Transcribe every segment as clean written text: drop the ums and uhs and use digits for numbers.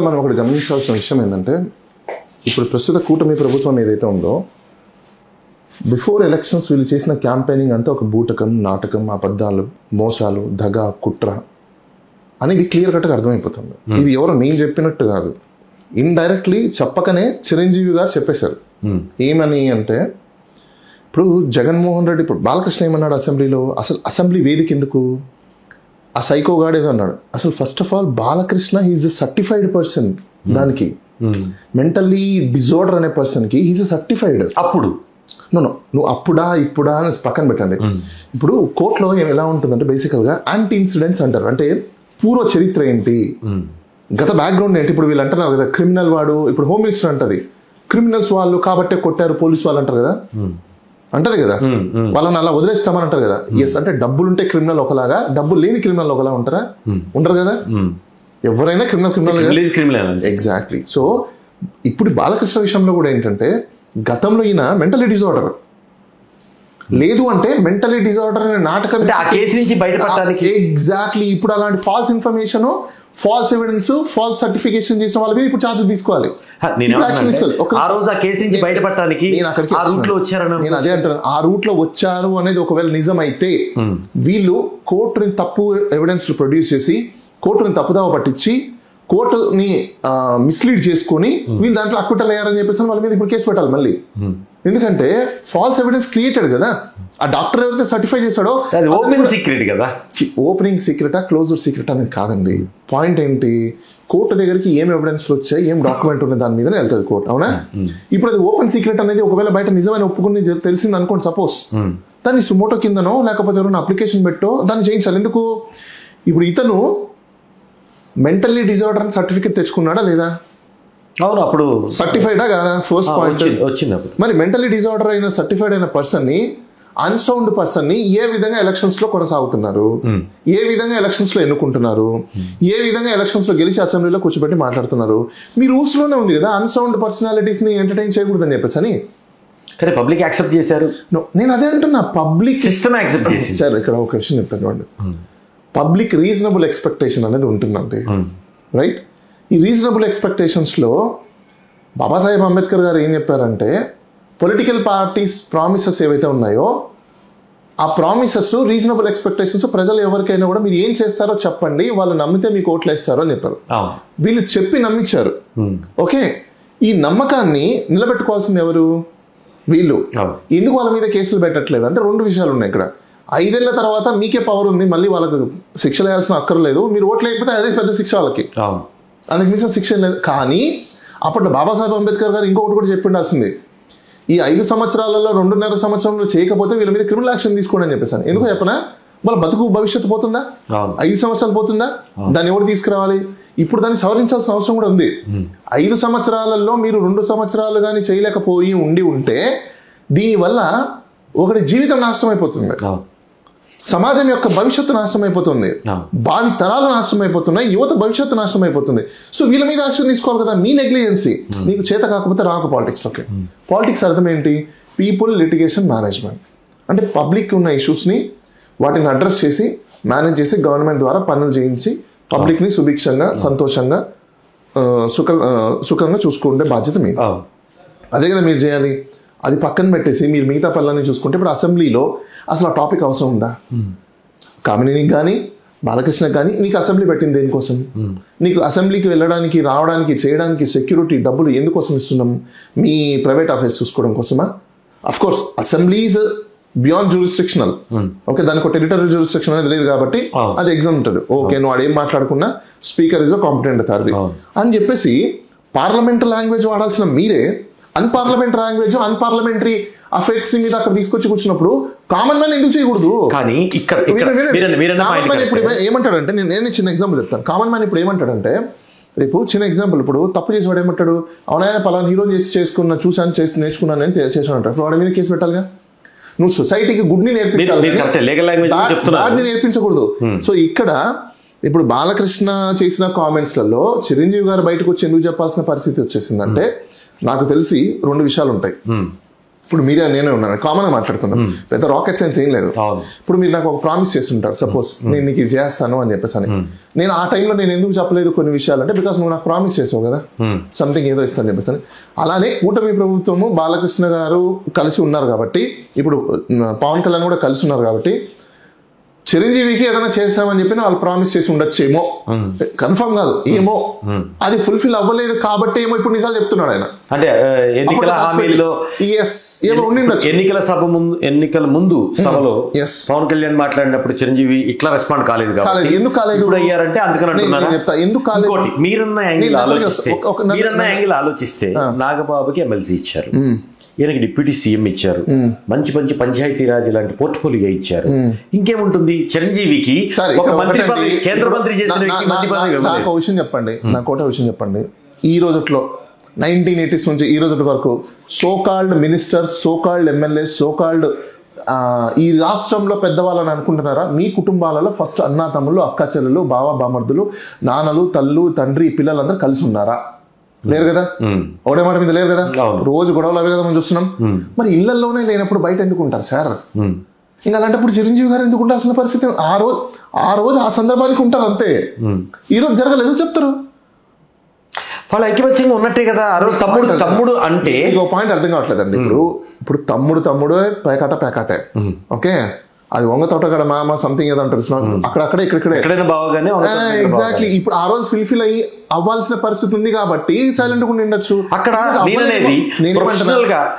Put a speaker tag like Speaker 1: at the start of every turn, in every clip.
Speaker 1: మనం ఒకటి గమనించాల్సిన విషయం ఏంటంటే, ఇప్పుడు ప్రస్తుత కూటమి ప్రభుత్వం ఏదైతే ఉందో, బిఫోర్ ఎలక్షన్స్ వీళ్ళు చేసిన క్యాంపెయినింగ్ అంతా ఒక బూటకం, నాటకం, అబద్ధాలు, మోసాలు, దగ, కుట్ర అనేది క్లియర్ కట్గా అర్థమైపోతుంది. ఇది ఎవరో నేను చెప్పినట్టు కాదు, ఇండైరెక్ట్లీ చెప్పకనే చిరంజీవి గారు చెప్పేశారు. ఏమని అంటే, ఇప్పుడు జగన్మోహన్ రెడ్డి, ఇప్పుడు బాలకృష్ణ ఏమన్నాడు అసెంబ్లీలో, అసలు అసెంబ్లీ వేదిక ఎందుకు, ఆ సైకో గాడు ఏదో అన్నాడు. అసలు first of all Balakrishna he's a certified person. దానికి మెంటల్లీ డిజార్డర్ అనే పర్సన్కి హీఈస్ ఎ సర్టిఫైడ్.
Speaker 2: అప్పుడు
Speaker 1: నువ్వు అప్పుడా ఇప్పుడా అని పక్కన పెట్టండి. ఇప్పుడు కోర్టులో ఎలా ఉంటుందంటే, బేసికల్గా యాంటీ ఇన్సిడెంట్స్ అంటారు. అంటే పూర్వ చరిత్ర ఏంటి, గత బ్యాక్గ్రౌండ్ ఏంటి. ఇప్పుడు వీళ్ళు అంటున్నారు కదా, క్రిమినల్ వాడు, ఇప్పుడు హోమ్ మినిస్టర్ అంటది క్రిమినల్స్ వాళ్ళు కాబట్టే కొట్టారు పోలీసు వాళ్ళు అంటారు కదా, అంటది కదా, వాళ్ళని అలా వదిలేస్తామని అంటారు కదా. ఎస్, అంటే డబ్బులుంటే క్రిమినల్ ఒకలాగా, డబ్బులు లేని క్రిమినల్ ఒకలా ఉంటారా, ఉంటారు కదా. ఎవరైనా క్రిమినల్. ఎగ్జాక్ట్లీ. సో ఇప్పుడు బాలకృష్ణ విషయంలో కూడా ఏంటంటే, గతంలో ఈయన మెంటలీ డిజార్డర్, లేదు అంటే మెంటలీ డిజార్డర్ అనే నాటకం ఎగ్జాక్ట్లీ. ఇప్పుడు అలాంటి false information, false evidence, false certification చేసిన వాళ్ళ మీద ఇప్పుడు ఛార్జ్ తీసుకోవాలి. నేను అదే అంటాను, ఆ రూట్ లో వచ్చారు అనేది ఒకవేళ నిజం అయితే, వీళ్ళు కోర్టుని తప్పు ఎవిడెన్స్ ప్రొడ్యూస్ చేసి కోర్టుని తప్పుదావ పట్టించి కోర్టుని మిస్లీడ్ చేసుకొని వీళ్ళు దాంట్లో అక్విటల్ అయ్యారని చెప్పేసి వాళ్ళ మీద ఇప్పుడు కేసు పెట్టాలి మళ్ళీ. ఎందుకంటే ఫాల్స్ ఎవిడెన్స్ క్రియేటెడ్ కదా. ఆ డాక్టర్ ఎవరైతే సర్టిఫై చేశాడో
Speaker 2: ఓపెన్ సీక్రెట్ కదా.
Speaker 1: ఓపెనింగ్ సీక్రెటా క్లోజ్డ్ సీక్రెట్ అనేది కాదండి. పాయింట్ ఏంటి, కోర్టు దగ్గరికి ఏం ఎవిడెన్స్ వచ్చాయి, ఏం డాక్యుమెంట్ ఉన్నాయి, దాని మీదనే వెళ్తుంది కోర్టు. అవునా? ఇప్పుడు అది ఓపెన్ సీక్రెట్ అనేది ఒకవేళ బయట నిజమైన ఒప్పుకుని తెలిసింది అనుకోండి, సపోజ్, దాన్ని సుమోటో కిందనో లేకపోతే ఎవరైనా అప్లికేషన్ పెట్టో దాన్ని చేయించాలి. ఎందుకు? ఇప్పుడు ఇతను మెంటల్లీ డిజార్డర్ అని సర్టిఫికేట్ తెచ్చుకున్నాడా లేదా?
Speaker 2: అవును, అప్పుడు
Speaker 1: సర్టిఫైడా కాదా? ఫస్ట్ పాయింట్
Speaker 2: వచ్చింది.
Speaker 1: మరి మెంటల్లీ డిజార్డర్ అయిన సర్టిఫైడ్ అయిన పర్సన్ ని, అన్సౌండ్ పర్సన్ ని ఏ విధంగా ఎలక్షన్స్ లో కొనసాగుతున్నారు, ఏ విధంగా ఎలక్షన్స్ లో ఎన్నుకుంటున్నారు, ఏ విధంగా ఎలక్షన్స్ లో గెలిచి అసెంబ్లీలో కూర్చోబెట్టి మాట్లాడుతున్నారు. మీ రూల్స్ లోనే ఉంది కదా అన్సౌండ్ పర్సనాలిటీస్ ని ఎంటర్టైన్ చేయకూడదని చెప్పేసి అని.
Speaker 2: కానీ పబ్లిక్ యాక్సెప్ట్ చేశారు.
Speaker 1: నేను అదే అంటున్నా, పబ్లిక్
Speaker 2: సిస్టమ్ యాక్సెప్ట్ చేసింది.
Speaker 1: సార్ ఇక్కడ ఒక విషయం చెప్తాను, పబ్లిక్ రీజనబుల్ ఎక్స్పెక్టేషన్ అనేది ఉంటుందండి, రైట్? ఈ రీజనబుల్ ఎక్స్పెక్టేషన్స్లో బాబాసాహెబ్ అంబేద్కర్ గారు ఏం చెప్పారంటే, పొలిటికల్ పార్టీస్ ప్రామిసెస్ ఏవైతే ఉన్నాయో ఆ ప్రామిసెస్, రీజనబుల్ ఎక్స్పెక్టేషన్స్, ప్రజలు ఎవరికైనా కూడా మీరు ఏం చేస్తారో చెప్పండి, వాళ్ళు నమ్మితే మీకు ఓట్లు వేస్తారో అని చెప్పారు. వీళ్ళు చెప్పి నమ్మించారు. ఓకే, ఈ నమ్మకాన్ని నిలబెట్టుకోవాల్సింది ఎవరు? వీళ్ళు. ఎందుకు వాళ్ళ మీద కేసులు పెట్టట్లేదు అంటే రెండు విషయాలు ఉన్నాయి ఇక్కడ. 5 ఏళ్ల తర్వాత మీకే పవర్ ఉంది, మళ్ళీ వాళ్ళకు శిక్ష వేయాల్సిన అక్కర్లేదు, మీరు ఓట్లు లేకపోతే అదే పెద్ద శిక్ష వాళ్ళకి, అందుకు మించిన శిక్ష లేదు. కానీ అప్పట్లో బాబాసాహెబ్ అంబేద్కర్ గారు ఇంకొకటి కూడా చెప్పి ఉండాల్సింది, ఈ 5 సంవత్సరాలలో 2.5 సంవత్సరంలో చేయకపోతే వీళ్ళ మీద క్రిమినల్ యాక్షన్ తీసుకోండి అని చెప్పేసాను. ఎందుకు చెప్పనా? వాళ్ళ బతుకు భవిష్యత్తు పోతుందా? 5 సంవత్సరాలు పోతుందా? దాన్ని ఎవరు తీసుకురావాలి? ఇప్పుడు దాన్ని సవరించాల్సిన అవసరం కూడా ఉంది. 5 సంవత్సరాలలో మీరు 2 సంవత్సరాలు కానీ చేయలేకపోయి ఉంటే దీనివల్ల ఒకటి జీవితం నాశనం అయిపోతుంది, సమాజం యొక్క భవిష్యత్తు నాశనం అయిపోతుంది, భావి తరాలు నాశనం అయిపోతున్నాయి, యువత భవిష్యత్తు నాశనం అయిపోతుంది. సో వీళ్ళ మీద యాక్షన్ తీసుకోవాలి కదా. మీ నెగ్లిజెన్సీ, నీకు చేత కాకపోతే రాకు పాలిటిక్స్లోకి. పాలిటిక్స్ అర్థం ఏంటి? People litigation management. అంటే పబ్లిక్ ఉన్న ఇష్యూస్ని వాటిని అడ్రస్ చేసి మేనేజ్ చేసి గవర్నమెంట్ ద్వారా పనులు చేయించి పబ్లిక్ని సుభిక్షంగా, సంతోషంగా, సుఖంగా చూసుకుంటే బాధ్యత మీద. అదే కదా మీరు చేయాలి. అది పక్కన పెట్టేసి మీరు మిగతా పనులన్నీ చూసుకుంటే, ఇప్పుడు అసెంబ్లీలో అసలు ఆ టాపిక్ అవసరం ఉందా? కామినేనికి కానీ బాలకృష్ణకి కానీ నీకు అసెంబ్లీ పెట్టింది దేనికోసం? నీకు అసెంబ్లీకి వెళ్ళడానికి, రావడానికి, చేయడానికి సెక్యూరిటీ డబ్బులు ఎందుకోసం ఇస్తున్నాం? మీ ప్రైవేట్ ఆఫీస్ చూసుకోవడం కోసమా? Of course assembly is beyond jurisdictional. Okay, దానికి ఒక టెరిటరీ జ్యూరిస్డిక్షన్ అనేది లేదు కాబట్టి అది ఎగ్జామ్ ఉంటుంది. ఓకే, నువ్వు ఆడేం మాట్లాడుకున్నా speaker is a competent authority అని చెప్పేసి పార్లమెంటరీ లాంగ్వేజ్ వాడాల్సిన మీరే అన్పార్లమెంటరీ లాంగ్వేజ్, అన్పార్లమెంటరీ అఫైర్స్ మీద అక్కడ తీసుకొచ్చి కూర్చున్నప్పుడు కామన్ మ్యాన్ ఎందుకు చేయకూడదు?
Speaker 2: కానీ
Speaker 1: ఇప్పుడు ఏమంటాడంటే, నేను చిన్న ఎగ్జాంపుల్ చెప్తాను. కామన్ మ్యాన్ ఇప్పుడు ఏమంటాడంటే, రేపు చిన్న ఎగ్జాంపుల్, ఇప్పుడు తప్పు చేసి వాడు ఏమంటాడు, అవునాయన పలానా హీరో చేసుకున్నా, చూసాను, నేర్చుకున్నాను అని చేసాను అంటాడు. వాడి మీద కేసు పెట్టాలిగా. నువ్వు సొసైటీకి గుడ్ని నేర్పించకూడదు. సో ఇక్కడ ఇప్పుడు బాలకృష్ణ చేసిన కామెంట్స్లలో చిరంజీవి గారు బయటకు వచ్చి ఎందుకు చెప్పాల్సిన పరిస్థితి వచ్చేసిందంటే, నాకు తెలిసి 2 విషయాలు ఉంటాయి. ఇప్పుడు మీరే నేనే ఉన్నాను, కామన్ గా మాట్లాడుకుందాం, పెద్ద రాకెట్ సైన్స్ ఏం లేదు. ఇప్పుడు మీరు నాకు ఒక ప్రామిస్ చేస్తుంటారు, సపోజ్ నేను నీకు ఇది చేస్తాను అని చెప్పేసి అని, నేను ఆ టైంలో నేను ఎందుకు చెప్పలేదు కొన్ని విషయాలు అంటే బికాస్ నువ్వు నాకు ప్రామిస్ చేసావు కదా సంథింగ్ ఏదో ఇస్తాను చెప్పేసి. అలానే కూటమి ప్రభుత్వము బాలకృష్ణ గారు కలిసి ఉన్నారు కాబట్టి, ఇప్పుడు పవన్ కళ్యాణ్ కూడా కలిసి ఉన్నారు కాబట్టి చిరంజీవికి ఏదైనా చేస్తామని చెప్పి వాళ్ళు ప్రామిస్ చేసి ఉండొచ్చేమో, కన్ఫర్మ్ కాదు, ఏమో అది ఫుల్ఫిల్ అవ్వలేదు కాబట్టి ఏమో ఇప్పుడు నిజాలు చెప్తున్నాడు ఆయన.
Speaker 2: అంటే ఎన్నికల హామీల్లో ఎన్నికల ముందు సభలో పవన్ కళ్యాణ్ మాట్లాడినప్పుడు చిరంజీవి ఇట్లా రెస్పాండ్ కాలేదు కాబట్టి
Speaker 1: ఎందుకు కాలేదు
Speaker 2: అయ్యారంటే అందుకని చెప్తా ఎందుకు కాలేదు. మీరన్న యాంగిల్ ఆలోచిస్తే నాగబాబుకి ఎమ్మెల్సీ ఇచ్చారు, ఈయనకి డిప్యూటీ సీఎం ఇచ్చారు, మంచి మంచి పంచాయతీరాజ్ లాంటి పోర్ట్ఫోలియో ఇచ్చారు, ఇంకేముంటుంది చిరంజీవికి ఒక మంత్రి పదవి, కేంద్ర మంత్రి చేసిన
Speaker 1: నాకు ఒక విషయం చెప్పండి, నాకు ఒకటే విషయం చెప్పండి, ఈ రోజుట్లో 1980s నుంచి ఈ రోజు వరకు so called ministers, so called MLA, so called ఈ రాష్ట్రంలో పెద్దవాళ్ళని అనుకుంటున్నారా? మీ కుటుంబాలలో ఫస్ట్ అన్నా తమ్ముళ్ళు, అక్క చెల్లెలు, బావ బామర్దులు, నాన్నలు, తల్లు, తండ్రి, పిల్లలందరూ కలిసి ఉన్నారా? లేరు కదా, ఒకటే మాట మీద లేరు కదా, రోజు గొడవలు అవే కదా మనం చూస్తున్నాం. మరి ఇళ్లలోనే లేనప్పుడు బయట ఎందుకు ఉంటారు సార్? ఇంకా అలాంటప్పుడు చిరంజీవి గారు ఎందుకు ఉండాల్సిన పరిస్థితి? ఆ రోజు ఆ సందర్భానికి ఉంటారు అంతే, ఈ రోజు జరగలేదు చెప్తారు.
Speaker 2: వాళ్ళు ఐక్యమత్యంగా ఉన్నట్టే కదా. ఆ రోజు తమ్ముడు అంటే
Speaker 1: ఒక పాయింట్ అర్థం కావట్లేదండి. ఇప్పుడు తమ్ముడు పేకాటే ఓకే, అది వంగ తోటగడ మామ సంథింగ్ ఏదో అంటారు అక్కడక్కడే
Speaker 2: ఇక్కడైనా బాగానే
Speaker 1: ఎగ్జాక్ట్లీ. ఇప్పుడు ఆ రోజు ఫుల్ఫిల్ అయ్యి అవ్వాల్సిన పరిస్థితి ఉంది కాబట్టి సైలెంట్ గా ఉండొచ్చు.
Speaker 2: అక్కడ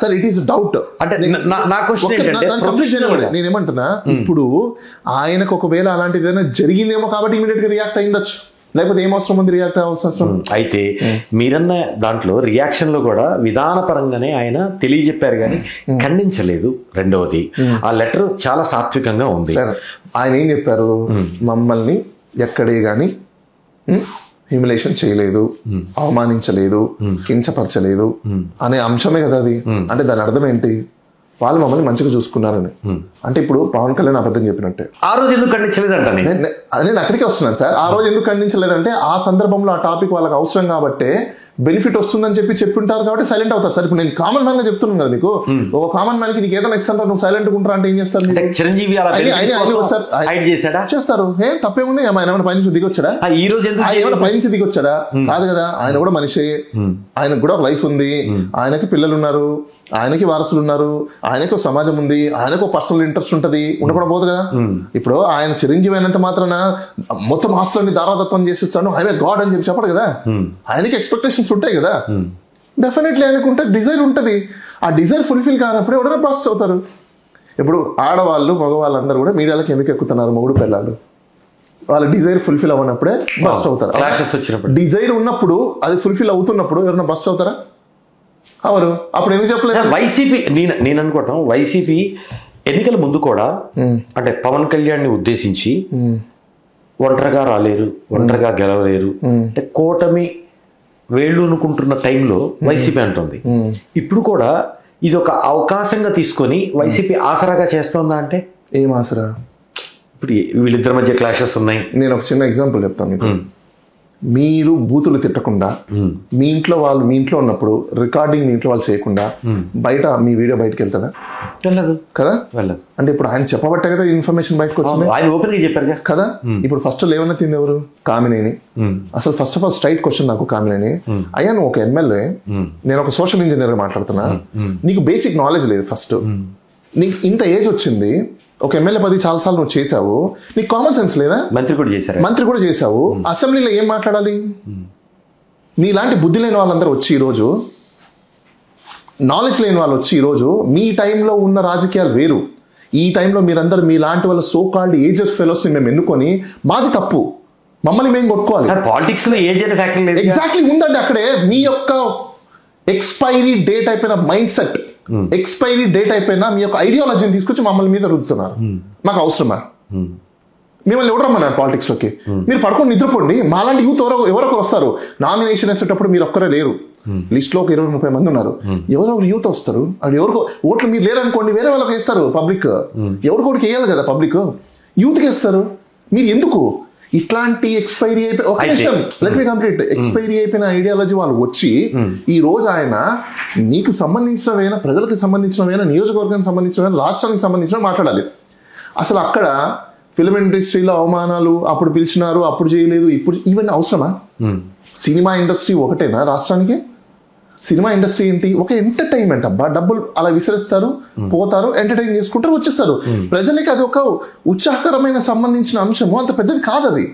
Speaker 1: సార్ ఇట్ ఈస్ డౌట్ అంటే నేనేమంటున్నా, ఇప్పుడు ఆయనకు ఒకవేళ అలాంటిది ఏదైనా జరిగిందేమో కాబట్టి ఇమీడియట్ గా రియాక్ట్ అయ్యిండొచ్చు, లేకపోతే ఏం అవసరం ఉంది రియాక్ట్ అవ్వాల్సిన అవసరం.
Speaker 2: అయితే మీరన్న దాంట్లో రియాక్షన్ లో కూడా విధానపరంగానే ఆయన తెలియజెప్పారు కానీ ఖండించలేదు. రెండవది ఆ లెటర్ చాలా సాత్వికంగా ఉంది.
Speaker 1: ఆయన ఏం చెప్పారు? మమ్మల్ని ఎక్కడే గాని హ్యూమిలేషన్ చేయలేదు, అవమానించలేదు, కించపరచలేదు అనే అంశమే కదా అది. అంటే దాని అర్థం ఏంటి? వాళ్ళు మమ్మల్ని మంచిగా చూసుకున్నారని. అంటే ఇప్పుడు పవన్ కళ్యాణ్ అబద్ధం చెప్పినట్టే.
Speaker 2: ఆ రోజు ఎందుకు ఖండించలేదంట?
Speaker 1: నేను అక్కడికే వస్తున్నాను సార్. ఆ రోజు ఎందుకు ఖండించలేదంటే ఆ సందర్భంలో ఆ టాపిక్ వాళ్ళకి అవసరం కాబట్టి, బెనిఫిట్ వస్తుందని చెప్పింటారు కాబట్టి సైలెంట్ అవుతారు సార్. ఇప్పుడు నేను కామన్ మ్యాన్ గా చెప్తున్నాను కదా మీకు, ఒక కామన్ మ్యాన్ కి నీకు ఏదైనా ఇస్తాను నువ్వు సైలెంట్ ఉంటారా అంటే ఏం చేస్తారు?
Speaker 2: చిరంజీవి
Speaker 1: చేస్తారు. ఏం తప్పేముంది? ఆయన ఏమైనా పైనుంచి దిగొచ్చాడా?
Speaker 2: ఈ రోజు
Speaker 1: ఏమైనా పైనుంచి దిగొచ్చాడా? కాదు కదా, ఆయన కూడా మనిషి, ఆయనకు కూడా ఒక లైఫ్ ఉంది, ఆయనకి పిల్లలు ఉన్నారు, ఆయనకి వారసులు ఉన్నారు, ఆయనకు సమాజం ఉంది, ఆయనకు పర్సనల్ ఇంట్రెస్ట్ ఉంటది, ఉండకుండా పోదు కదా. ఇప్పుడు ఆయన చిరంజీవి అయినంత మాత్రాన మొత్తం ఆస్తులని దారాదత్వం చేసిస్తాను ఐఎమ్ గాడ్ అని చెప్పడు కదా. ఆయనకి ఎక్స్పెక్టేషన్స్ ఉంటాయి కదా, డెఫినెట్లీ ఆయనకు ఉంటుంది, డిజైర్ ఉంటుంది. ఆ డిజైర్ ఫుల్ఫిల్ కానప్పుడు ఎవరైనా ప్రాసెస్ అవుతారు. ఇప్పుడు ఆడవాళ్ళు మగవాళ్ళందరూ కూడా మీడియాలకు ఎందుకు ఎక్కుతున్నారు? మొగుడు పిల్లలు వాళ్ళ డిజైర్ ఫుల్ఫిల్ అవ్వనప్పుడే బస్ట్ అవుతారు. డిజైర్ ఉన్నప్పుడు అది ఫుల్ఫిల్ అవుతున్నప్పుడు ఎవరైనా బస్ట్ అవుతారా? అవరు. అప్పుడు ఎందుకు చెప్పలేదు?
Speaker 2: వైసీపీ నేను అనుకోవటం, వైసీపీ ఎన్నికల ముందు కూడా అంటే పవన్ కళ్యాణ్ ని ఉద్దేశించి ఒంటరిగా రాలేరు, ఒంటరిగా గెలవలేరు అంటే కూటమి వేళ్ళు అనుకుంటున్న టైంలో వైసీపీ అంటుంది. ఇప్పుడు కూడా ఇది ఒక అవకాశంగా తీసుకొని వైసీపీ ఆసరాగా చేస్తోందా అంటే?
Speaker 1: ఏం ఆసరా?
Speaker 2: ఇప్పుడు వీళ్ళిద్దరి మధ్య క్లాషెస్ ఉన్నాయి.
Speaker 1: నేను ఒక చిన్న ఎగ్జాంపుల్ చెప్తాను మీకు. మీరు బూతులు తిట్టకుండా మీ ఇంట్లో ఉన్నప్పుడు రికార్డింగ్ మీ ఇంట్లో వాళ్ళు చేయకుండా బయట మీ వీడియో బయటకు వెళ్తుందా?
Speaker 2: వెళ్ళదు
Speaker 1: కదా.
Speaker 2: వెళ్ళదు.
Speaker 1: అంటే ఇప్పుడు ఆయన చెప్పబట్టే కదా ఇన్ఫర్మేషన్ బయటకు వచ్చింది.
Speaker 2: ఆయన ఓపెన్ గా చెప్పారు
Speaker 1: కదా. ఇప్పుడు ఫస్ట్ లేవన్నా తింది ఎవరు? కామినేని. అసలు first of all straight question నాకు కామినేని, అయ్యా నువ్వు ఒక ఎమ్మెల్యే, నేను ఒక సోషల్ ఇంజనీర్ గా మాట్లాడుతున్నా, నీకు బేసిక్ నాలెడ్జ్ లేదు. ఫస్ట్ నీకు ఇంత ఏజ్ వచ్చింది, ఒక ఎమ్మెల్యే పది చాలా సార్లు నువ్వు చేసావు, నీకు కామన్ సెన్స్ లేదా? మంత్రి కూడా చేసావు, అసెంబ్లీలో ఏం మాట్లాడాలి? నీలాంటి బుద్ధి లేని వాళ్ళందరూ వచ్చి ఈరోజు, నాలెడ్జ్ లేని వాళ్ళు వచ్చి ఈరోజు, మీ టైంలో ఉన్న రాజకీయాలు వేరు, ఈ టైంలో మీరందరూ మీలాంటి వాళ్ళ సో కాల్డ్ ఏజెడ్ ఫెలోస్ ని మేము ఎన్నుకొని మాది తప్పు, మమ్మల్ని మేము కొట్టుకోవాలి.
Speaker 2: పాలిటిక్స్ లో ఏజ్ అనే ఫ్యాక్టర్ లేదు.
Speaker 1: ఎగ్జాక్ట్లీ ఉందండి అక్కడే. మీ యొక్క ఎక్స్పైరీ డేట్ అయిపోయిన మైండ్ సెట్, ఎక్స్పైరీ డేట్ అయిపోయినా మీ యొక్క ఐడియాలజీని తీసుకొచ్చి మమ్మల్ని మీద రుద్దుతున్నారు. మాకు అవసరమా? మిమ్మల్ని ఎవరు రమ్మన్నారు పాలిటిక్స్ లోకి? మీరు పడుకొని నిద్రపోండి. మాలాంటి యూత్ ఎవరొకరు వస్తారు. నామినేషన్ వేసేటప్పుడు మీరు ఒక్కరే లేరు, లిస్ట్ లో ఒక 20-30 మంది ఉన్నారు. ఎవరొకరు యూత్ వస్తారు, అది ఎవరికో ఓట్లు మీరు లేరనుకోండి వేరే వాళ్ళకి వేస్తారు. పబ్లిక్ ఎవరికోటికి వేయాలి కదా, పబ్లిక్ యూత్కి వేస్తారు. మీరు ఎందుకు ఇట్లాంటి ఎక్స్పైరీ అయిపోయి ఒక నిమిషం లెట్ మీ కంప్లీట్ ఎక్స్పైరీ అయిపోయిన ఐడియాలజీ వాళ్ళు వచ్చి ఈ రోజు ఆయన నీకు సంబంధించినవైనా, ప్రజలకు సంబంధించినవైనా, నియోజకవర్గానికి సంబంధించిన, రాష్ట్రానికి సంబంధించిన మాట్లాడాలి. అసలు అక్కడ ఫిల్మ్ ఇండస్ట్రీలో అవమానాలు, అప్పుడు పిలిచినారు, అప్పుడు చేయలేదు, ఇప్పుడు ఇవన్నీ అవసరమా? సినిమా ఇండస్ట్రీ ఒకటేనా రాష్ట్రానికి? సినిమా ఇండస్ట్రీ ఏంటి? ఒక ఎంటర్టైన్మెంట్ అబ్బా. డబ్బులు అలా విసిరిస్తారు, పోతారు, ఎంటర్టైన్ చేసుకుంటారు, వచ్చేస్తారు. ప్రజలకి అది ఒక ఉత్సాహకరమైన సంబంధించిన అంశము, అంత పెద్దది కాదు అది.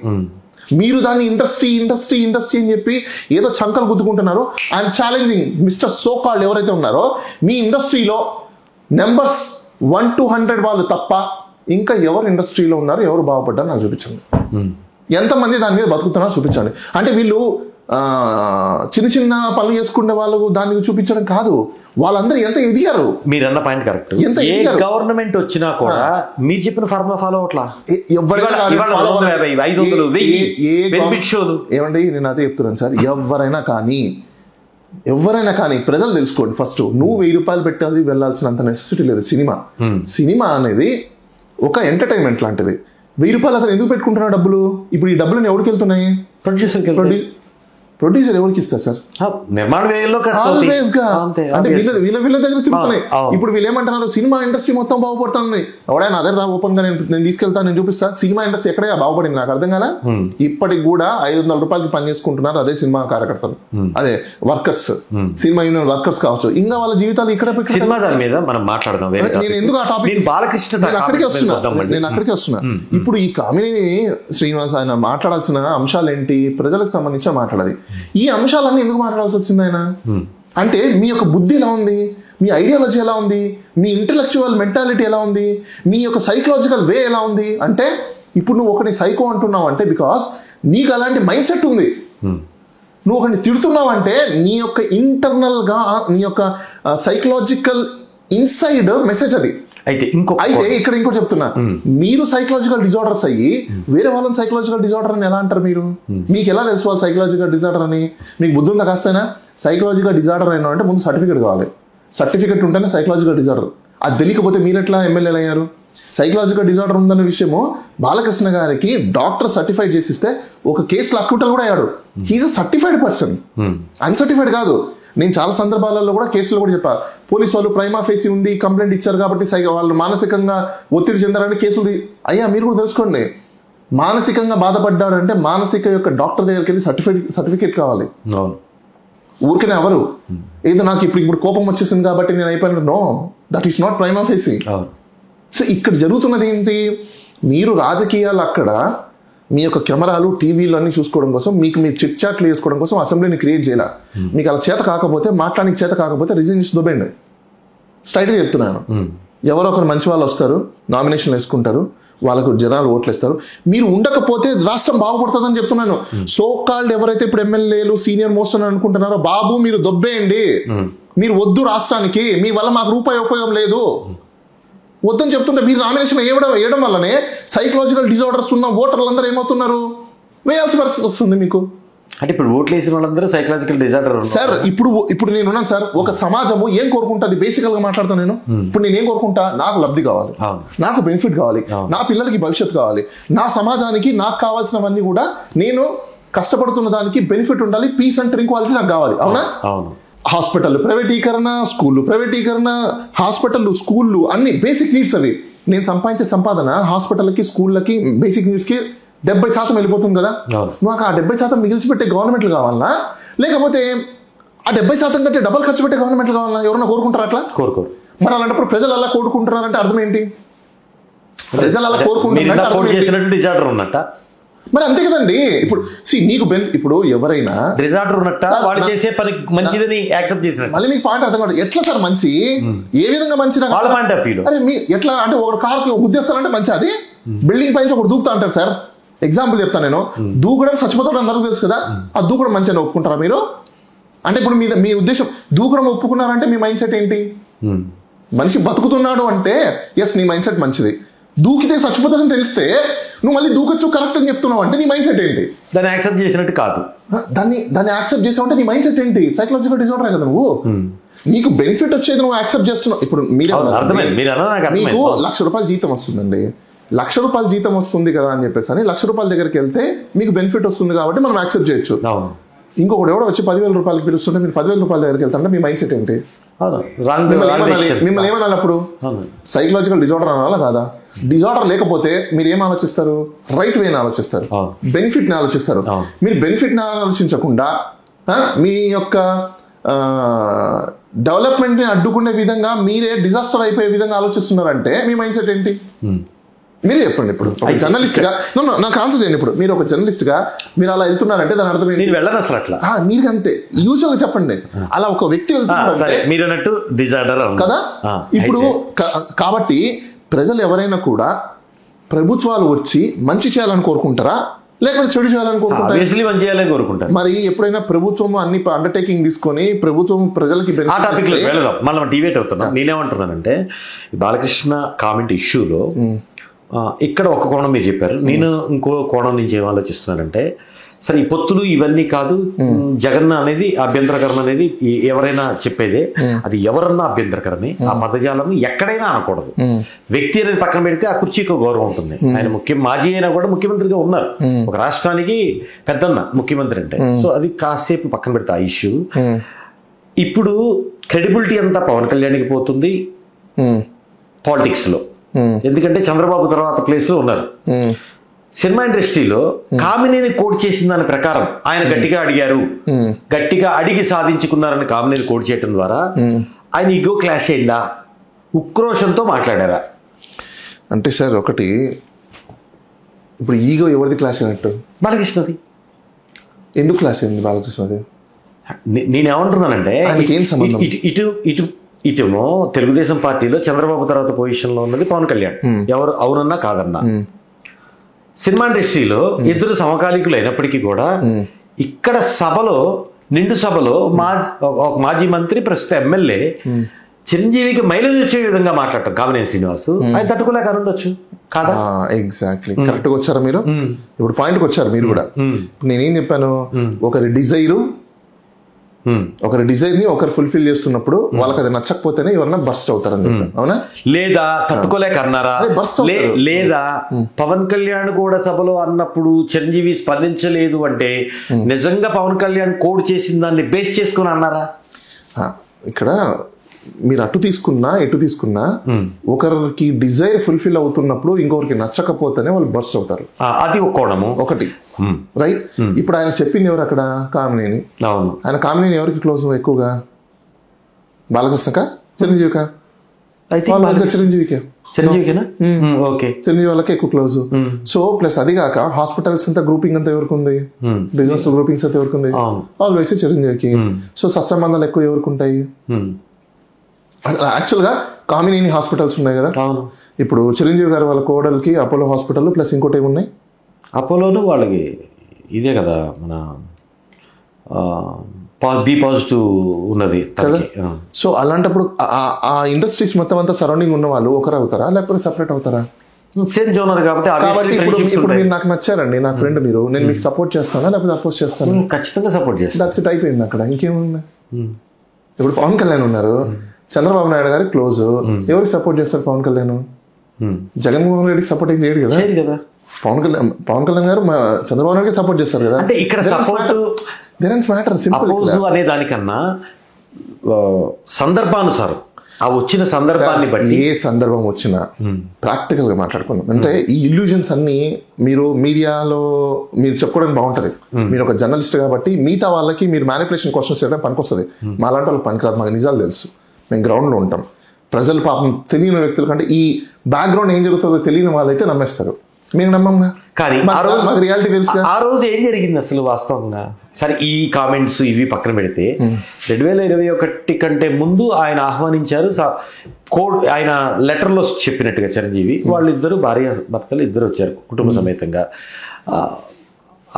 Speaker 1: మీరు దాన్ని ఇండస్ట్రీ ఇండస్ట్రీ ఇండస్ట్రీ అని చెప్పి ఏదో చంకలు గుద్దుకుంటున్నారు. I'm challenging mister so called ఎవరైతే ఉన్నారో, మీ ఇండస్ట్రీలో నెంబర్స్ 1 to 100 వాళ్ళు తప్ప ఇంకా ఎవరు ఇండస్ట్రీలో ఉన్నారు, ఎవరు బాగుపడ్డారు నాకు చూపించండి. ఎంతమంది దాని మీద బతుకుతున్నారో చూపించండి. అంటే వీళ్ళు చిన్న చిన్న పనులు చేసుకునే వాళ్ళు దాన్ని చూపించడం కాదు, వాళ్ళందరూ ఎంత ఎదిగారు.
Speaker 2: మీరు అన్న పాయింట్ కరెక్ట్. ఏ గవర్నమెంట్ వచ్చినా కూడా మీరు చెప్పిన ఫార్ములా ఫాలో అవట్లా.
Speaker 1: ఏమండి, నేను అదే చెప్తున్నాను సార్. ఎవరైనా కానీ ప్రజలు తెలుసుకోండి. ఫస్ట్ నువ్వు 1000 రూపాయలు పెట్టాలి వెళ్ళాల్సినంత నెసెసిటీ లేదు. సినిమా అనేది ఒక ఎంటర్టైన్మెంట్ లాంటిది. 1000 రూపాయలు అసలు ఎందుకు పెట్టుకుంటున్నా డబ్బులు? ఇప్పుడు ఈ డబ్బులు ఎవరికి వెళ్తున్నాయి? ప్రొడ్యూసర్ ఎవరికి ఇస్తారు సార్?
Speaker 2: నిర్మాణ వ్యయంలో
Speaker 1: అంటే వీళ్ళ దగ్గర తిరుగుతున్నాయి. ఇప్పుడు వీళ్ళు ఏమంటున్నారు, సినిమా ఇండస్ట్రీ మొత్తం బాగుపడుతుంది. ఎవడైనా అదే రా ఓపెన్ గా నేను తీసుకెళ్తాను, నేను చూపిస్తా. సినిమా ఇండస్ట్రీ ఎక్కడే బాగుపడింది నాకు అర్థం కాదా? ఇప్పటికి కూడా 500 రూపాయలకి పని చేసుకుంటున్నారు అదే సినిమా కార్యకర్తలు, అదే వర్కర్స్, సినిమా యూనియన్ వర్కర్స్ కావచ్చు. ఇంకా వాళ్ళ జీవితాలు ఇక్కడ
Speaker 2: సినిమా దాని మీద మనం మాట్లాడదాం.
Speaker 1: నేను ఎందుకు ఆ టాపిక్ నేను అక్కడికే వస్తున్నా. ఇప్పుడు ఈ కామినేని శ్రీనివాస్ ఆయన మాట్లాడాల్సిన అంశాలు ఏంటి? ప్రజలకు సంబంధించి మాట్లాడాలి. ఈ అంశాలన్నీ ఎందుకు మాట్లాడాల్సి వచ్చింది ఆయన? అంటే మీ యొక్క బుద్ధి ఎలా ఉంది, మీ ఐడియాలజీ ఎలా ఉంది, మీ ఇంటలెక్చువల్ మెంటాలిటీ ఎలా ఉంది, మీ యొక్క సైకలాజికల్ వే ఎలా ఉంది? అంటే ఇప్పుడు నువ్వు ఒకటి సైకో అంటున్నావు అంటే బికాస్ నీకు అలాంటి మైండ్ సెట్ ఉంది. నువ్వు ఒకరిని తిడుతున్నావు అంటే నీ యొక్క ఇంటర్నల్ గా నీ యొక్క సైకలాజికల్ ఇన్సైడ్ మెసేజ్ అది. అయితే ఇక్కడ ఇంకో చెప్తున్నా, మీరు సైకలాజికల్ డిజార్డర్స్ అయ్యి వేరే వాళ్ళని సైకలాజికల్ డిజార్డర్ అని ఎలా అంటారు? మీకు ఎలా తెలుసు వాళ్ళు సైకలాజికల్ డిజార్డర్ అని? మీకు బుద్ధి ఉందా కాస్తైనా? సైకలాజికల్ డిజార్డర్ అయినా అంటే ముందు సర్టిఫికేట్ కావాలి. సర్టిఫికేట్ ఉంటేనే సైకలాజికల్ డిజార్డర్. అది తెలియకపోతే మీరు ఎట్లా ఎమ్మెల్యేలు అయ్యారు? సైకలాజికల్ డిజార్డర్ ఉందన్న విషయము బాలకృష్ణ గారికి డాక్టర్ సర్టిఫై చేసిస్తే ఒక కేసులో అక్విటల్ కూడా అయ్యాడు. He's a certified person, uncertified కాదు. నేను చాలా సందర్భాలలో కూడా కేసులు కూడా చెప్పా, పోలీసు వాళ్ళు ప్రైమా ఫేసి ఉంది కంప్లైంట్ ఇచ్చారు కాబట్టి వాళ్ళు మానసికంగా ఒత్తిడి చెందారని కేసులు. అయ్యా మీరు కూడా తెలుసుకోండి, మానసికంగా బాధపడ్డాడంటే మానసిక యొక్క డాక్టర్ దగ్గరికి వెళ్ళి సర్టిఫికేట్ కావాలి. ఊరికనే ఎవరు ఏదో నాకు ఇప్పుడు కోపం వచ్చేసింది కాబట్టి నేను అయిపోయాను, no, that is not prima facie. So ఇక్కడ జరుగుతున్నది ఏంటి? మీరు రాజకీయాలు అక్కడ మీ యొక్క కెమెరాలు టీవీలు అన్ని చూసుకోవడం కోసం, మీరు చిట్ చాట్లు వేసుకోవడం కోసం అసెంబ్లీని క్రియేట్ చేయాల. మీకు అలా చేత కాకపోతే, మాట్లాడానికి చేత కాకపోతే రిజైన్ చేసి దొబ్బేయండి. స్ట్రైట్గా చెప్తున్నాను. ఎవరో ఒకరు మంచి వాళ్ళు వస్తారు, నామినేషన్లు వేసుకుంటారు, వాళ్ళకు జనాలు ఓట్లు ఇస్తారు. మీరు ఉండకపోతే రాష్ట్రం బాగుపడుతుందని చెప్తున్నాను. సో కాల్డ్ ఎవరైతే ఇప్పుడు ఎమ్మెల్యేలు సీనియర్ మోస్ట్ అని అనుకుంటున్నారో, బాబు మీరు దొబ్బేయండి, మీరు వద్దు రాష్ట్రానికి, మీ వల్ల మాకు రూపాయి ఉపయోగం లేదు వద్దని చెప్తుంటే మీరు నామినేషన్ వేయడం వల్లనే సైకలాజికల్ డిజార్డర్స్ ఉన్న ఓటర్లు అందరూ ఏమవుతున్నారు? వేయాల్సిన పరిస్థితి వస్తుంది మీకు.
Speaker 2: అంటే ఇప్పుడు ఓట్లు వేసిన వాళ్ళందరూ సైకలాజికల్ డిజార్డర్
Speaker 1: సార్. ఇప్పుడు నేను ఉన్నాను సార్. ఒక సమాజము ఏం కోరుకుంటుంది? బేసికల్ గా మాట్లాడతాను నేను. ఇప్పుడు నేను ఏం కోరుకుంటా? నాకు లబ్ధి కావాలి, నాకు బెనిఫిట్ కావాలి, నా పిల్లలకి భవిష్యత్తు కావాలి, నా సమాజానికి నాకు కావాల్సినవన్నీ కూడా నేను కష్టపడుతున్న దానికి బెనిఫిట్ ఉండాలి, పీస్ అండ్ ట్రంక్వాలిటీ నాకు కావాలి. అవునా? హాస్పిటల్ ప్రైవేటీకరణ, స్కూళ్ళు ప్రైవేటీకరణ, హాస్పిటళ్ళు స్కూళ్ళు అన్ని బేసిక్ నీడ్స్ అవి. నేను సంపాదించే సంపాదన హాస్పిటల్కి స్కూళ్ళకి బేసిక్ నీడ్స్కి 70% వెళ్ళిపోతుంది కదా. నాకు ఆ 70% మిగిల్చిపెట్టే గవర్నమెంట్లు కావాలన్నా, లేకపోతే ఆ 70% కంటే డబల్ ఖర్చు పెట్టే గవర్నమెంట్లు కావాలన్నా? ఎవరన్నా కోరుకుంటారు అట్లా?
Speaker 2: కోరుకోరు.
Speaker 1: మరి అలాంటప్పుడు ప్రజలు అలా కోరుకుంటున్నారంటే అర్థం ఏంటి? ప్రజలు అలా కోరుకుంటున్నారు మరి అంతే కదండి. ఇప్పుడు నీకు ఇప్పుడు ఎవరైనా
Speaker 2: డిజార్డర్ ఉన్నట్ట వాళ్ళు చేసే పని మంచిదని యాక్సెప్ట్ చేసినట్టు.
Speaker 1: మళ్ళీ మీకు పాయింట్ అర్థం కాదు. ఎట్లా సార్ మంచి? ఏ విధంగా మంచి?
Speaker 2: వాళ్ళ పాయింట్ ఆఫ్ వ్యూ.
Speaker 1: అరే మీ ఎట్లా అంటే ఒక కార్కి గుద్దేస్తారంటే మంచి, అది బిల్డింగ్ పైన ఒకటి దూకుతా అంటారు సార్. ఎగ్జాంపుల్ చెప్తాను నేను. దూకడం చచ్చిపోతాడు అందరికీ తెలుసు కదా. ఆ దూకడం మంచి అని ఒప్పుకుంటారా మీరు? అంటే ఇప్పుడు మీ ఉద్దేశం దూకడం ఒప్పుకున్నారంటే మీ మైండ్ సెట్ ఏంటి? మనిషి బతుకుతున్నాడు అంటే ఎస్ నీ మైండ్ సెట్ మంచిది. దూకితే చచ్చిపోతాడని తెలిస్తే నువ్వు మళ్ళీ దూకొచ్చు కరెక్ట్ అని చెప్తున్నావు అంటే నీ మైండ్ సెట్ ఏంటి?
Speaker 2: దాన్ని యాక్సెప్ట్ చేసినట్టు కాదు.
Speaker 1: దాన్ని యాక్సెప్ట్ చేసావు అంటే నీ మైండ్ సెట్ ఏంటి? సైకలాజికల్ డిజార్డర్ కదా నువ్వు. నీకు బెనిఫిట్ వచ్చేది నువ్వు యాక్సెప్ట్ చేస్తున్నావు. ఇప్పుడు మీకు 1,00,000 రూపాయలు జీతం వస్తుందండి, రూపాయల జీతం వస్తుంది కదా అని చెప్పేసి అని రూపాయల దగ్గరికి వెళ్తే మీకు బెనిఫిట్ వస్తుంది కాబట్టి మనం యాక్సెప్ట్ చేయొచ్చు. ఇంకొకటి ఎవడో వచ్చి 10,000 రూపాయలకి పిలుస్తుంటే మీరు 10,000 రూపాయల దగ్గరికి వెళ్తారంటే మీ మైండ్ సెట్ ఏంటి? మిమ్మల్ని ఏమనాలి అప్పుడు? సైకలాజికల్ డిజార్డర్ అనాలా కాదా? డిజార్డర్ లేకపోతే మీరు ఏం ఆలోచిస్తారు? రైట్ వేని ఆలోచిస్తారు, బెనిఫిట్ ని ఆలోచిస్తారు. మీరు బెనిఫిట్ ని ఆలోచించకుండా మీ యొక్క డెవలప్మెంట్ ని అడ్డుకునే విధంగా మీరే డిజాస్టర్ అయిపోయే విధంగా ఆలోచిస్తున్నారంటే మీ మైండ్ సెట్ ఏంటి? మీరే చెప్పండి. ఇప్పుడు ఒక జర్నలిస్ట్ గా నాకు ఆన్సర్ చేయండి. ఇప్పుడు మీరు ఒక జర్నలిస్ట్ గా మీరు అలా వెళ్తున్నారంటే దాని అర్థం ఏంటి? మీరంటే యూజువల్ గా చెప్పండి. అలా ఒక వ్యక్తి వెళ్తున్నారు కదా. ఇప్పుడు కాబట్టి ప్రజలు ఎవరైనా కూడా ప్రభుత్వాలు వచ్చి మంచి చేయాలని కోరుకుంటారా లేకపోతే చెడు చేయాలని కోరుకుంటారు? మరి ఎప్పుడైనా ప్రభుత్వం అన్ని అండర్టేకింగ్ తీసుకొని ప్రభుత్వం ప్రజలకి
Speaker 2: మనం డిబేట్ అవుతున్నాం. నేనేమంటున్నానంటే బాలకృష్ణ కామెంట్ ఇష్యూలో ఇక్కడ ఒక కోణం మీరు చెప్పారు, నేను ఇంకో కోణం నుంచి ఏం ఆలోచిస్తున్నానంటే, సరే ఈ పొత్తులు ఇవన్నీ కాదు, జగన్ అనేది అభ్యంతరకరం అనేది ఎవరైనా చెప్పేదే, అది ఎవరన్నా అభ్యంతరకరమే. ఆ పదజాలను ఎక్కడైనా అనకూడదు. వ్యక్తి అనేది పక్కన పెడితే ఆ కుర్చీకి గౌరవం ఉంటుంది. ఆయన మాజీ అయినా కూడా ముఖ్యమంత్రిగా ఉన్నారు, ఒక రాష్ట్రానికి పెద్దన్న ముఖ్యమంత్రి అంటే. సో అది కాసేపు పక్కన పెడితే ఆ ఇష్యూ. ఇప్పుడు క్రెడిబిలిటీ అంతా పవన్ కళ్యాణ్కి పోతుంది పాలిటిక్స్ లో. ఎందుకంటే చంద్రబాబు తర్వాత ప్లేస్ లో ఉన్నారు. సినిమా ఇండస్ట్రీలో కామినేని కోట్ చేసిన దాని ప్రకారం ఆయన గట్టిగా అడిగారు, గట్టిగా అడిగి సాధించుకున్నారని కామినేని కోట్ చేయడం ద్వారా ఆయన ఈగో క్లాష్ అయిందా, ఉక్రోషంతో మాట్లాడారా?
Speaker 1: అంటే సార్ ఒకటి, ఇప్పుడు ఈగో ఎవరిది క్లాష్ అయినట్టు?
Speaker 2: బాలకృష్ణది.
Speaker 1: ఎందుకు క్లాష్ అయింది బాలకృష్ణది?
Speaker 2: నేనేమంటున్నానంటే
Speaker 1: ఏం సంబంధం?
Speaker 2: ఇటుమో తెలుగుదేశం పార్టీలో చంద్రబాబు తర్వాత పొజిషన్ లో ఉన్నది పవన్ కళ్యాణ్, ఎవరు అవునన్నా కాదన్నా. సినిమా ఇండస్ట్రీలో ఇద్దరు సమకాలీకులు అయినప్పటికీ కూడా ఇక్కడ సభలో, నిండు సభలో ఒక మాజీ మంత్రి ప్రస్తుత ఎమ్మెల్యే చిరంజీవికి మైలేజ్ వచ్చే విధంగా మాట్లాడటం కామినేని శ్రీనివాస్ ఆయన తట్టుకోలేక ఉండొచ్చు కాదా?
Speaker 1: ఎగ్జాక్ట్లీ కరెక్ట్గా వచ్చారా మీరు? ఇప్పుడు పాయింట్కి వచ్చారు మీరు కూడా. నేనేం చెప్పాను, ఒకరి డిజైర్ ని ఒకరు ఫుల్ఫిల్ చేస్తున్నప్పుడు వాళ్ళకి అది నచ్చకపోతేనే ఎవరన్నా బర్స్ట్ అవుతారని చెప్పాను, అవునా?
Speaker 2: లేదా తట్టుకోలేక అన్నారా? లేదా పవన్ కళ్యాణ్ కూడా సభలో అన్నప్పుడు చిరంజీవి స్పందించలేదు అంటే నిజంగా పవన్ కళ్యాణ్ కోడ్ చేసిన దాన్ని బేస్ చేసుకుని అన్నారా?
Speaker 1: ఇక్కడ మీరు అటు తీసుకున్నా ఎటు తీసుకున్నా ఒకరికి డిజైర్ ఫుల్ఫిల్ అవుతున్నప్పుడు ఇంకొకరికి నచ్చకపోతేనే వాళ్ళు బర్స్ట్ అవుతారు.
Speaker 2: అది ఒక కోణము ఒకటి,
Speaker 1: రైట్? ఇప్పుడు ఆయన చెప్పింది ఎవరు అక్కడ? కామినేని. ఆయన కామినేని ఎవరికి క్లోజ్ ఎక్కువగా? బాలకృష్ణకా చిరంజీవికా? చిరంజీవి వాళ్ళకి ఎక్కువ క్లోజ్. సో ప్లస్ అది కాక హాస్పిటల్స్ అంతా గ్రూపింగ్ అంతా ఎవరికి ఉంది? బిజినెస్ గ్రూపింగ్స్ అంతా ఎవరికి ఉంది? ఆల్వేస్ చిరంజీవికి. సో సత్సంబంధాలు ఎక్కువ ఎవరికి ఉంటాయి? యాక్చువల్గా కామినేని హాస్పిటల్స్ ఉన్నాయి కదా. ఇప్పుడు చిరంజీవి గారు వాళ్ళ కోడలికి అపోలో హాస్పిటల్ ప్లస్ ఇంకోటి ఏమున్నాయి?
Speaker 2: అపోలోను వాళ్ళకి ఇదే కదా మన బి పాజిటివ్ ఉన్నది కదా.
Speaker 1: సో అలాంటప్పుడు ఆ ఇండస్ట్రీస్ మొత్తం అంతా సరౌండింగ్ ఉన్న వాళ్ళు ఒకరు అవుతారా లేకపోతే సపరేట్ అవుతారా?
Speaker 2: సేమ్ జోనర్ కాబట్టి
Speaker 1: ఇప్పుడు మీరు నాకు నచ్చారండి, నా ఫ్రెండ్ మీరు, నేను మీకు సపోర్ట్ చేస్తానా లేకపోతే అపోజ్ చేస్తాను?
Speaker 2: ఖచ్చితంగా సపోర్ట్ చేస్తాను.
Speaker 1: దట్స్ ఇట్, అయిపోయింది. అక్కడ ఇంకేముంది? ఇప్పుడు పవన్ కళ్యాణ్ ఉన్నారు, చంద్రబాబు నాయుడు గారికి క్లోజ్, ఎవరికి సపోర్ట్ చేస్తారు పవన్ కళ్యాణ్? జగన్మోహన్ రెడ్డికి సపోర్ట్ ఏం చేయడు కదా. పవన్ కళ్యాణ్ గారు చంద్రబాబు నాయుడుకి సపోర్ట్ చేస్తారు కదా.
Speaker 2: అంటే ఇక్కడ సపోర్ట్
Speaker 1: మ్యాటర్ సింపుల్
Speaker 2: అనే దానికన్నా సందర్భానుసారం ఆ వచ్చిన సందర్భాన్ని బట్టి,
Speaker 1: ఏ సందర్భం వచ్చినా ప్రాక్టికల్ గా మాట్లాడుకున్నాం. అంటే ఈ ఇల్యూజన్స్ అన్ని మీరు మీడియాలో మీరు చెప్పుకోవడానికి బాగుంటది, మీరు ఒక జర్నలిస్ట్ కాబట్టి మిగతా వాళ్ళకి మీరు మ్యానిపులేషన్ క్వశ్చన్స్ చేయడం పనికొస్తుంది. మా లాంటి వాళ్ళకి పనికిరాదు, మాకు నిజాలు తెలుసు, మేము గ్రౌండ్ లో ఉంటాం. ప్రజలు పాపం తెలియని వ్యక్తుల కంటే ఈ బ్యాక్గ్రౌండ్ ఏం జరుగుతుందో తెలియని వాళ్ళైతే నమ్మేస్తారు, మేము నమ్మంగా.
Speaker 2: కానీ
Speaker 1: మాకు రియాలిటీ తెలుసు.
Speaker 2: ఆ రోజు ఏం జరిగింది అసలు వాస్తవంగా? సరే ఈ కామెంట్స్ ఇవి పక్కన పెడితే 2021 కంటే ముందు ఆయన ఆహ్వానించారు. ఆయన లెటర్లో చెప్పినట్టుగా చిరంజీవి వాళ్ళిద్దరు భార్య భర్తలు ఇద్దరు వచ్చారు కుటుంబ సమేతంగా.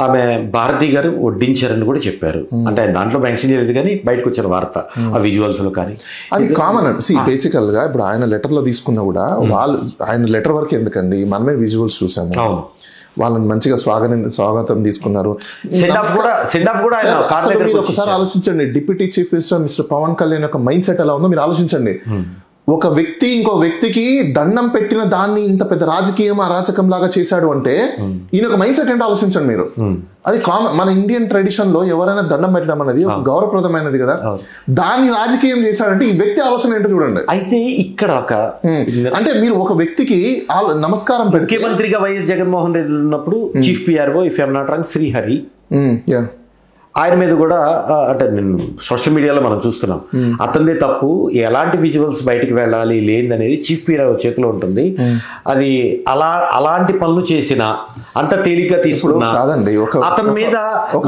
Speaker 2: ఆమె భారతి గారు వడ్డించారని కూడా చెప్పారు. అంటే ఆయన దాంట్లో మెన్షన్ చేయలేదు కానీ బయటకు వచ్చిన వార్త ఆ విజువల్స్ లో. కానీ
Speaker 1: అది కామన్ అండి. బేసికల్ గా ఇప్పుడు ఆయన లెటర్ లో తీసుకున్నా కూడా వాళ్ళు ఆయన లెటర్ వరకు ఎందుకండి, మనమే విజువల్స్ చూసాము. వాళ్ళని మంచిగా స్వాగతం తీసుకున్నారు. ఒకసారి ఆలోచించండి, deputy chief minister mister Pawan Kalyan యొక్క మైండ్ సెట్ ఎలా ఉందో మీరు ఆలోచించండి. ఒక వ్యక్తి ఇంకో వ్యక్తికి దండం పెట్టిన దాన్ని ఇంత పెద్ద రాజకీయం అరాచకం లాగా చేశాడు అంటే ఈయన ఒక మైండ్ సెట్ ఏంటో ఆలోచించండి మీరు. అది కామన్, మన ఇండియన్ ట్రెడిషన్ లో ఎవరైనా దండం పెట్టడం అనేది ఒక గౌరవప్రదమైనది కదా. దాన్ని రాజకీయం చేశాడంటే ఈ వ్యక్తి ఆలోచన ఏంటో చూడండి.
Speaker 2: అయితే ఇక్కడ ఒక
Speaker 1: అంటే మీరు ఒక వ్యక్తికి నమస్కారం పెట్టి,
Speaker 2: ముఖ్యమంత్రిగా వైఎస్ జగన్మోహన్ రెడ్డి ఉన్నప్పుడు chief PRO if I'm not wrong Srihari, ఆయన మీద కూడా అంటే నేను సోషల్ మీడియాలో మనం చూస్తున్నాం, అతనిదే తప్పు, ఎలాంటి విజువల్స్ బయటికి వెళ్ళాలి లేదనేది చీఫ్ పిఆర్ఓ చేతిలో ఉంటుంది. అది అలాంటి పనులు చేసిన అంత తేలిగ్గా తీసుకున్నా
Speaker 1: కాదండి.
Speaker 2: అతని మీద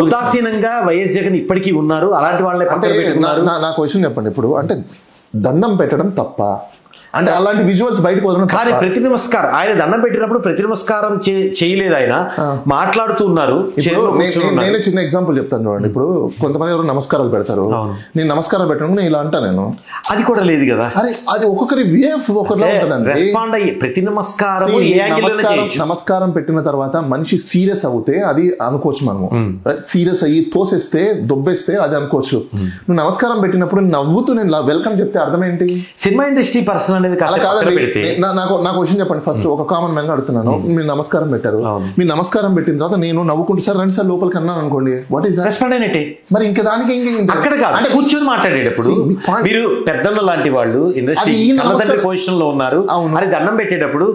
Speaker 2: ఉదాసీనంగా వైఎస్ జగన్ ఇప్పటికీ ఉన్నారు. అలాంటి వాళ్ళని
Speaker 1: నాకు విషయం చెప్పండి. ఇప్పుడు అంటే దండం పెట్టడం తప్ప అంటే అలాంటి విజువల్స్ బయటకు వదలడం
Speaker 2: కానీ ప్రతి నమస్కారం ఆయన దండం పెట్టినప్పుడు ప్రతి నమస్కారం చేయలేదు, ఆయన మాట్లాడుతున్నారు.
Speaker 1: నేనే చిన్న ఎగ్జాంపుల్ చెప్తాను చూడండి. ఇప్పుడు కొంతమంది ఎవరు నమస్కారాలు పెడతారు, నేను నమస్కారం పెట్టడం నేను ఇలా అంటా, నేను అది
Speaker 2: కూడా లేదు కదా.
Speaker 1: అరే అది ఒక్కొక్కరి వే ఒక్కొక్కరిలో ఉంటుందండి.
Speaker 2: రెస్పాండ్ అయ్యి ప్రతి
Speaker 1: నమస్కారం పెట్టిన తర్వాత మనిషి సీరియస్ అవుతే అది అనుకోవచ్చు, మనము సీరియస్ అయ్యి తోసేస్తే దొబ్బేస్తే అది అనుకోవచ్చు. నువ్వు నమస్కారం పెట్టినప్పుడు నవ్వుతూ నేను వెల్కమ్ చెప్తే అర్థం ఏంటి?
Speaker 2: సినిమా ఇండస్ట్రీ పర్సన్
Speaker 1: నాకు క్వశ్చన్ చెప్పండి. ఫస్ట్ ఒక కామన్ మ్యాన్ అడుగుతున్నాను, మీరు నమస్కారం పెట్టారు, మీరు నమస్కారం పెట్టిన తర్వాత నేను నవ్వుకుంటూ సార్ రండి సార్ లోపలికి అన్నాను అనుకోండి, వాట్ ఈస్
Speaker 2: రెస్పాండ్ అయినట్టే.
Speaker 1: మరి ఇంకా దానికి
Speaker 2: అక్కడ కాదు, అంటే కూర్చొని మాట్లాడేటప్పుడు మీరు పెద్దన్న లాంటి వాళ్ళు ఇండస్ట్రీ పొజిషన్ లో ఉన్నారు, అది దండం పెట్టేటప్పుడు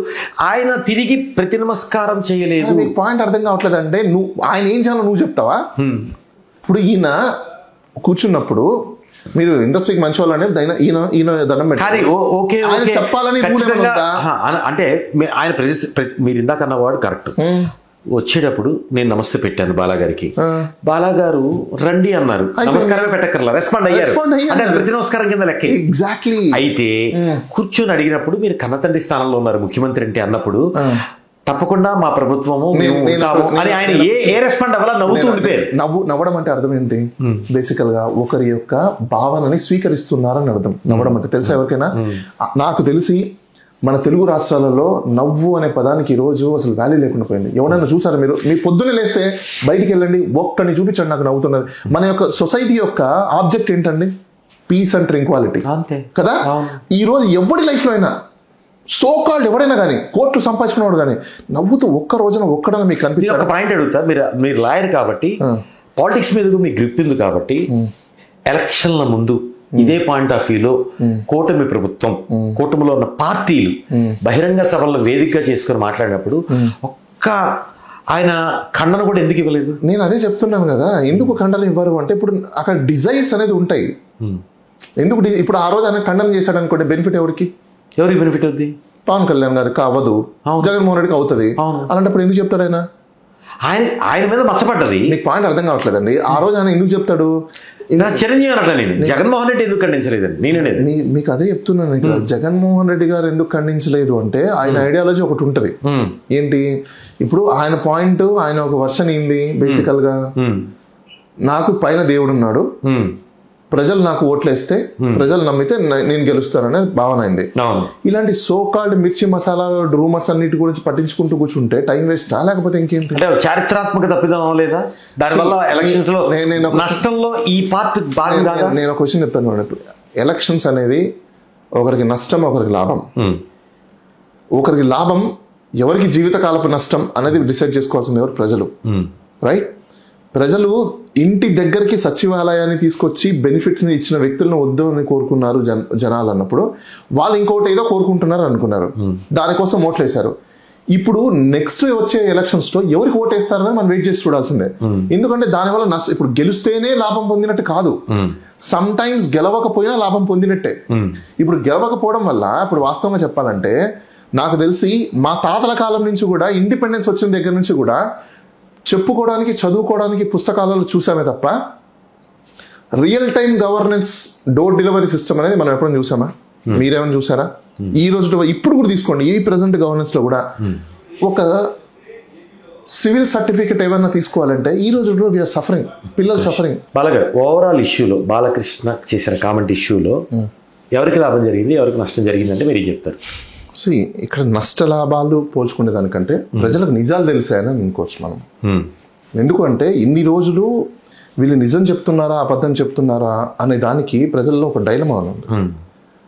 Speaker 2: ఆయన తిరిగి ప్రతి నమస్కారం చేయలేదు.
Speaker 1: మీకు పాయింట్ అర్థం కావట్లేదు అంటే నువ్వు ఆయన ఏం చేయాలో నువ్వు చెప్తావా? ఇప్పుడు ఈయన కూర్చున్నప్పుడు మీరు ఇండస్ట్రీకి మంచి వాళ్ళని ఈయన దండం పెట్టాలి చెప్పాలని
Speaker 2: అంటే ఆయన మీరు ఇందాక అన్న వాడు కరెక్ట్. వచ్చేటప్పుడు నేను నమస్తే పెట్టాను బాలాగారికి, బాలాగారు రండి అన్నారు, నమస్కారమే పెట్టక్కర్లా, రెస్పాండ్ అయ్యారు. అంటే ప్రతి నమస్కారం కింద లెక్క.
Speaker 1: ఎగ్జాక్ట్లీ.
Speaker 2: అయితే కూర్చొని అడిగినప్పుడు మీరు కన్నతండ్రి స్థానంలో ఉన్నారు ముఖ్యమంత్రి అంటే అన్నప్పుడు తప్పకుండా మా ప్రభుత్వము అని ఆయన ఏ రెస్పాండ్ అవ్వాలా నవ్వుతూ ఉండిపోయారు.
Speaker 1: నవ్వడం అంటే అర్థం ఏంటి? బేసికల్ గా ఒకరి యొక్క భావనని స్వీకరిస్తున్నారని అర్థం నవ్వడం అంటే. తెలుసా ఎవరికైనా? నాకు తెలిసి మన తెలుగు రాష్ట్రాలలో నవ్వు అనే పదానికి ఈ రోజు అసలు వాల్యూ లేకుండా పోయింది. ఎవరైనా చూసారా మీరు? మీ పొద్దున్నే లేస్తే బయటికి వెళ్ళండి, ఒక్కడిని చూపించండి నాకు నవ్వుతున్నది. మన యొక్క సొసైటీ యొక్క ఆబ్జెక్ట్ ఏంటండి? పీస్ అండ్ ట్రాంక్వాలిటీ కదా. ఈ రోజు ఎవరి లైఫ్ లో అయినా సో కాల్డ్ ఎవడైనా కానీ కోట్లు సంపాదించుకున్నవాడు కానీ నవ్వుతూ ఒక్క రోజున ఒక్కడైనా మీకు కనిపించారు.
Speaker 2: ఒక పాయింట్ అడుగుతా, మీరు లాయర్ కాబట్టి పాలిటిక్స్ మీద మీకు గ్రిప్ ఉంది కాబట్టి ఎలక్షన్ల ముందు ఇదే పాయింట్ ఆఫ్ వ్యూలో కూటమి ప్రభుత్వం, కూటమిలో ఉన్న పార్టీలు బహిరంగ సభల్లో వేదికగా చేసుకుని మాట్లాడినప్పుడు ఒక్క ఆయన ఖండన కూడా ఎందుకు ఇవ్వలేదు?
Speaker 1: నేను అదే చెప్తున్నాను కదా, ఎందుకు ఖండన ఇవ్వరు అంటే ఇప్పుడు అక్కడ డిజైర్స్ అనేది ఉంటాయి. ఎందుకు ఇప్పుడు ఆ రోజు ఆయన ఖండన చేశాడు అనుకోండి, బెనిఫిట్ ఎవరికి
Speaker 2: బెనిఫిట్ అవుతుంది?
Speaker 1: పవన్ కళ్యాణ్ గారికి అవ్వదు, జగన్మోహన్ రెడ్డికి అవుతుంది. అలాంటప్పుడు ఎందుకు చెప్తాడు ఆయన?
Speaker 2: ఆయన మీద మచ్చపడ్డది.
Speaker 1: మీకు పాయింట్ అర్థం కావట్లేదండి. ఆ రోజు ఆయన ఎందుకు చెప్తాడు?
Speaker 2: చిరంజీవి అట్లా నేను జగన్మోహన్ రెడ్డి ఎందుకు ఖండించలేదండి నేనే
Speaker 1: మీకు అదే చెప్తున్నాను. ఇక్కడ జగన్మోహన్ రెడ్డి గారు ఎందుకు ఖండించలేదు అంటే ఆయన ఐడియాలజీ ఒకటి ఉంటది. ఏంటి? ఇప్పుడు ఆయన పాయింట్, ఆయన ఒక వర్షన్ ఏంది? బేసికల్ గా నాకు పైన దేవుడు ఉన్నాడు, ప్రజలు నాకు ఓట్లేస్తే ప్రజలు నమ్మితే నేను గెలుస్తాననే భావన అయింది. ఇలాంటి సో కాల్డ్ మిర్చి మసాలా రూమర్స్ అన్నిటి గురించి పట్టించుకుంటూ కూర్చుంటే టైం వేస్ట్ లేకపోతే ఇంకేంటి?
Speaker 2: చారిత్రాత్మక తప్పిదం లేదా? దానివల్ల ఎలక్షన్స్ లో నష్టంలో ఈ పార్ట్
Speaker 1: నేను ఒక క్వశ్చన్ చెప్తాను. ఎలక్షన్స్ అనేది ఒకరికి నష్టం, ఒకరికి లాభం. ఒకరికి లాభం, ఎవరికి జీవితకాలపు నష్టం అనేది డిసైడ్ చేసుకోవాల్సింది ఎవరు? ప్రజలు. రైట్? ప్రజలు ఇంటి దగ్గరికి సచివాలయాన్ని తీసుకొచ్చి బెనిఫిట్స్ ఇచ్చిన వ్యక్తులను వద్దు అని కోరుకున్నారు జనాలు అన్నప్పుడు వాళ్ళు ఇంకోటి ఏదో కోరుకుంటున్నారు అనుకున్నారు, దానికోసం ఓట్లేశారు. ఇప్పుడు నెక్స్ట్ వచ్చే ఎలక్షన్స్ లో ఎవరికి ఓటేస్తారని మనం వెయిట్ చేసి చూడాల్సిందే. ఎందుకంటే దానివల్ల నష్టం, ఇప్పుడు గెలిస్తేనే లాభం పొందినట్టు కాదు, సమ్ టైమ్స్ గెలవకపోయినా లాభం పొందినట్టే. ఇప్పుడు గెలవకపోవడం వల్ల ఇప్పుడు వాస్తవంగా చెప్పాలంటే నాకు తెలిసి మా తాతల కాలం నుంచి కూడా, ఇండిపెండెన్స్ వచ్చిన దగ్గర నుంచి కూడా చెప్పుకోవడానికి చదువుకోవడానికి పుస్తకాలలో చూసామే తప్ప real time governance door delivery system అనేది మనం ఎప్పుడైనా చూసామా? మీరేమైనా చూసారా? ఈ రోజు ఇప్పుడు కూడా తీసుకోండి, ఈ ప్రెసెంట్ గవర్నెన్స్ లో కూడా ఒక సివిల్ సర్టిఫికెట్ ఏమైనా తీసుకోవాలంటే ఈ రోజు వీఆర్ సఫరింగ్, పిల్లలు సఫరింగ్.
Speaker 2: బాలగారు, ఓవరాల్ ఇష్యూలో బాలకృష్ణ చేసిన కామెంట్ ఇష్యూలో ఎవరికి లాభం జరిగింది, ఎవరికి నష్టం జరిగింది అంటే మీరు చెప్తారు?
Speaker 1: ఇక్కడ నష్ట లాభాలు పోల్చుకునే దానికంటే ప్రజలకు నిజాలు తెలిసాయని అనుకోవచ్చు మనం. ఎందుకంటే ఇన్ని రోజులు వీళ్ళు నిజం చెప్తున్నారా అబద్ధం చెప్తున్నారా అనే దానికి ప్రజల్లో ఒక డైలమా ఉంది.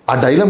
Speaker 1: ఆ డైలమా